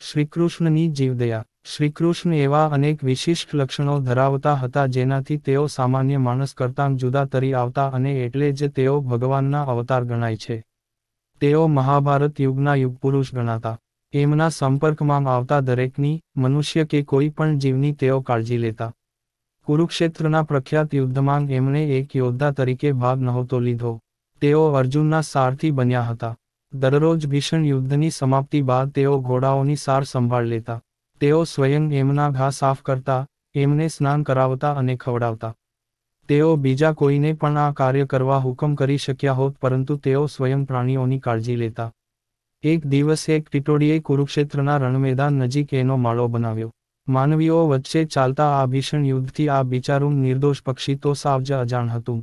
શ્રીકૃષ્ણની જીવદયા. શ્રીકૃષ્ણ એવા અનેક વિશિષ્ટ લક્ષણો ધરાવતા હતા જેનાથી તેઓ સામાન્ય માણસ કરતાં જુદા તરી આવતા અને એટલે જ તેઓ ભગવાનના અવતાર ગણાય છે. તેઓ મહાભારત યુગના યુગપુરુષ ગણાતા. એમના સંપર્કમાં આવતા દરેકની, મનુષ્ય કે કોઈ પણ જીવની તેઓ કાળજી લેતા. કુરુક્ષેત્રના પ્રખ્યાત યુદ્ધમાં એમણે એક યોદ્ધા તરીકે ભાગ નહોતો લીધો. તેઓ અર્જુનના સારથી બન્યા હતા. દરરોજ ભીષણ યુદ્ધની સમાપ્તિ બાદ તેઓ ઘોડાઓની સાર સંભાળ લેતા. તેઓ સ્વયં એમના ઘા સાફ કરતા, એમને સ્નાન કરાવતા અને ખવડાવતા. તેઓ બીજા કોઈને પણ આ કાર્ય કરવા હુકમ કરી શક્યા હોત પરંતુ તેઓ સ્વયં પ્રાણીઓની કાળજી લેતા. એક દિવસ એક ટીટોડીએ કુરુક્ષેત્રના રણમેદાન નજીક એનો માળો બનાવ્યો. માનવીઓ વચ્ચે ચાલતા આ ભીષણ યુદ્ધથી આ બિચારું નિર્દોષ પક્ષી તો સાવ જ અજાણ હતું.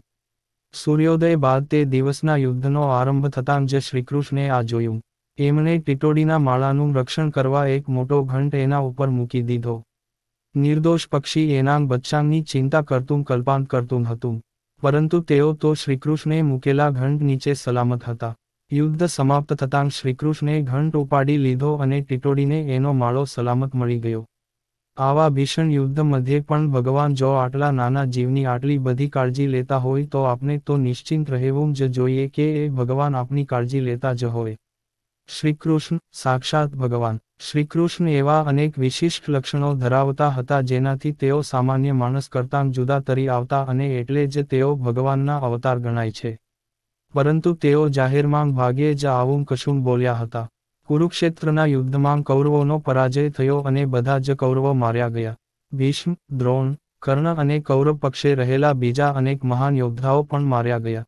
સૂર્યોદય બાદ તે દિવસના યુદ્ધનો આરંભ થતાં જ શ્રીકૃષ્ણે આ જોયું. એમણે ટીટોડીના માળાનું રક્ષણ કરવા એક મોટો ઘંટ એના ઉપર મૂકી દીધો. નિર્દોષ પક્ષી એના બચ્ચાંની ચિંતા કરતું કલ્પાંત કરતું હતું. પરંતુ તેઓ તો શ્રીકૃષ્ણે મૂકેલા ઘંટ નીચે સલામત હતા. યુદ્ધ સમાપ્ત થતાં શ્રીકૃષ્ણે ઘંટ ઉપાડી લીધો અને ટીટોડીને એનો માળો સલામત મળી ગયો. આવા ભીષણ યુદ્ધ મધ્યે પણ ભગવાન જો આટલા નાના જીવની આટલી બધી કાળજી લેતા હોય તો આપણે તો નિશ્ચિંત રહેવું જ જોઈએ કે એ ભગવાન આપની કાળજી લેતા જ હોય. શ્રીકૃષ્ણ, સાક્ષાત ભગવાન. શ્રીકૃષ્ણ એવા અનેક વિશિષ્ટ લક્ષણો ધરાવતા હતા જેનાથી તેઓ સામાન્ય માણસ કરતાં જુદા તરી આવતા અને એટલે જ તેઓ ભગવાનના અવતાર ગણાય છે. પરંતુ તેઓ જાહેરમાં ભાગ્યે જ આવું કશું બોલ્યા હતા. કુરુક્ષેત્રના યુદ્ધમાં કૌરવોનો પરાજય થયો અને બધા જ કૌરવો માર્યા ગયા. ભીષ્મ, દ્રોણ, કર્ણ અને કૌરવ પક્ષે રહેલા બીજા અનેક મહાન યોદ્ધાઓ પણ માર્યા ગયા.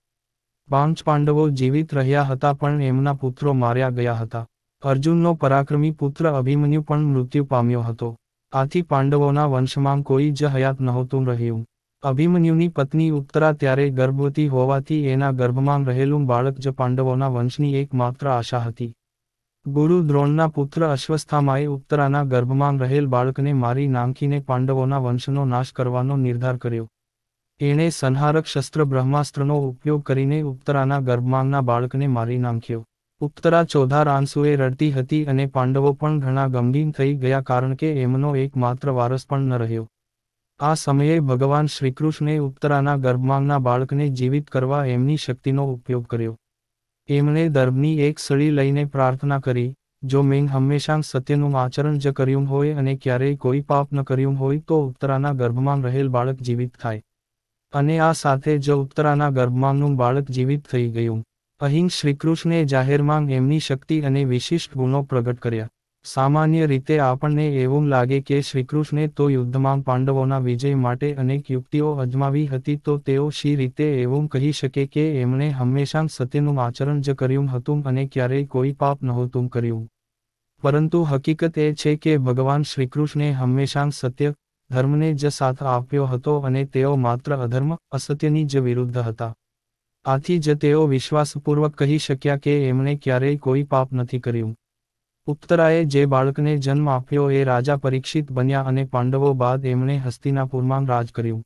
5 પાંડવો જીવિત રહ્યા હતા પણ એમના પુત્રો માર્યા ગયા હતા. અર્જુનનો પરાક્રમી પુત્ર અભિમન્યુ પણ મૃત્યુ પામ્યો હતો. આથી પાંડવોના વંશમાં કોઈ જ હયાત નહોતું રહ્યું. અભિમન્યુની પત્ની ઉત્તરા ત્યારે ગર્ભવતી હોવાથી એના ગર્ભમાં રહેલું બાળક જ પાંડવોના વંશની એકમાત્ર આશા હતી. ગુરુ દ્રોણના પુત્ર અશ્વસ્થામાએ ઉત્તરાના ગર્ભમાં રહેલ બાળકને મારી નાંખીને પાંડવોના વંશનો નાશ કરવાનો નિર્ધાર કર્યો. એણે સંહારક શસ્ત્ર બ્રહ્માસ્ત્રનો ઉપયોગ કરીને ઉત્તરાના ગર્ભમાંના બાળકને મારી નાંખ્યો. ઉત્તરા ચોધાર આંસુએ રડતી હતી અને પાંડવો પણ ઘણા ગમગીન થઈ ગયા કારણ કે એમનો એકમાત્ર વારસ પણ ન રહ્યો. આ સમયે ભગવાન શ્રીકૃષ્ણે ઉત્તરાના ગર્ભમાંના બાળકને જીવિત કરવા એમની શક્તિનો ઉપયોગ કર્યો. એમણે દર્ભની એક સળી લઈને પ્રાર્થના કરી, જો મેં હંમેશા સત્યનું આચરણ જ કર્યું હોય અને ક્યારેય કોઈ પાપ ન કર્યું હોય તો ઉત્તરાના ગર્ભમાં રહેલ બાળક જીવિત થાય. અને આ સાથે જ ઉત્તરાના ગર્ભમાંનું બાળક જીવિત થઈ ગયું. અહીં શ્રીકૃષ્ણે જાહેરમાં એમની શક્તિ અને વિશિષ્ટ ગુણો પ્રગટ કર્યા. સામાન્ય રીતે આપણને એવું લાગે કે શ્રીકૃષ્ણે તો યુદ્ધમાં પાંડવોના વિજય માટે અનેક યુક્તિઓ અજમાવી હતી તો તેઓ શી રીતે એવું કહી શકે કે એમણે હંમેશા સત્યનું આચરણ જ કર્યું હતું અને ક્યારેય કોઈ પાપ નહોતું કર્યું. પરંતુ હકીકત એ છે કે ભગવાન શ્રીકૃષ્ણે હંમેશા સત્ય, ધર્મને જ સાથ આપ્યો હતો અને તેઓ માત્ર અધર્મ, અસત્યની જ વિરુદ્ધ હતા. આથી જ તેઓ વિશ્વાસપૂર્વક કહી શક્યા કે એમણે ક્યારેય કોઈ પાપ નથી કર્યું. ઉત્તરાએ જે બાળકને જન્મ આપ્યો એ રાજા પરીક્ષિત બન્યા અને પાંડવો બાદ એમણે હસ્તિનાપુરમાં રાજ કર્યું.